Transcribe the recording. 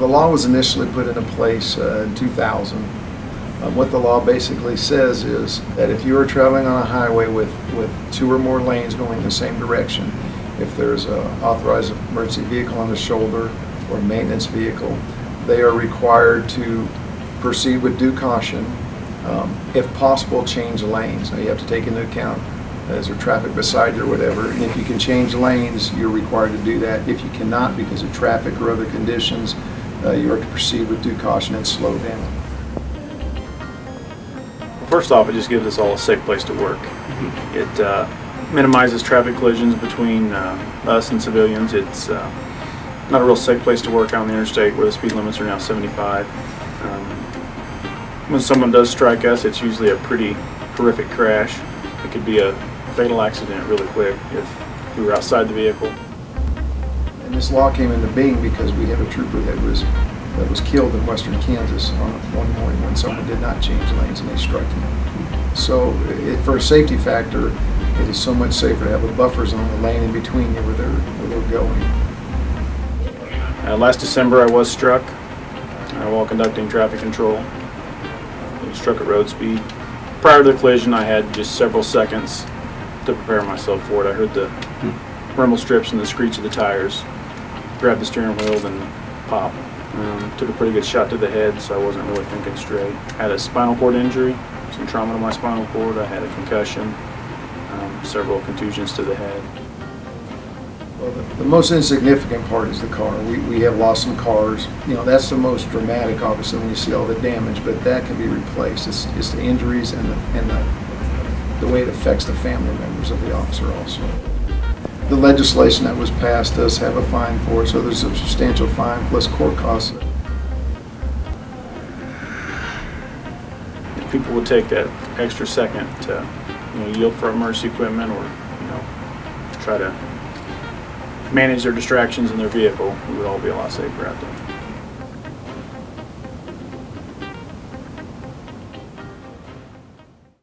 The law was initially put into place in 2000. What the law basically says is that if you are traveling on a highway with 2 or more lanes going in the same direction, if there's an authorized emergency vehicle on the shoulder or a maintenance vehicle, they are required to proceed with due caution. If possible, change lanes. Now you have to take into account, is there traffic beside you or whatever, and if you can change lanes, you're required to do that. If you cannot, because of traffic or other conditions, you are to proceed with due caution and slow down. First off, it just gives us all a safe place to work. It minimizes traffic collisions between us and civilians. It's not a real safe place to work on the interstate where the speed limits are now 75. When someone does strike us, it's usually a pretty horrific crash. It could be a fatal accident really quick if we were outside the vehicle. And this law came into being because we had a trooper that was killed in western Kansas on one morning when someone did not change lanes and they struck him. So for a safety factor, it is so much safer to have a buffer zone, a lane in between you where they're going. Last December I was struck while conducting traffic control. I was struck at road speed. Prior to the collision, I had just several seconds to prepare myself for it. I heard the rumble strips and the screech of the tires, grabbed the steering wheel, then pop. Took a pretty good shot to the head, so I wasn't really thinking straight. I had a spinal cord injury, some trauma to my spinal cord. I had a concussion, several contusions to the head. Well, the most insignificant part is the car. We have lost some cars. You know, that's the most dramatic, obviously, when you see all the damage, but that can be replaced. It's the injuries and the way it affects the family members of the officer also. The legislation that was passed does have a fine for it, so there's a substantial fine plus court costs. If people would take that extra second to yield for emergency equipment or try to manage their distractions in their vehicle, we would all be a lot safer out there.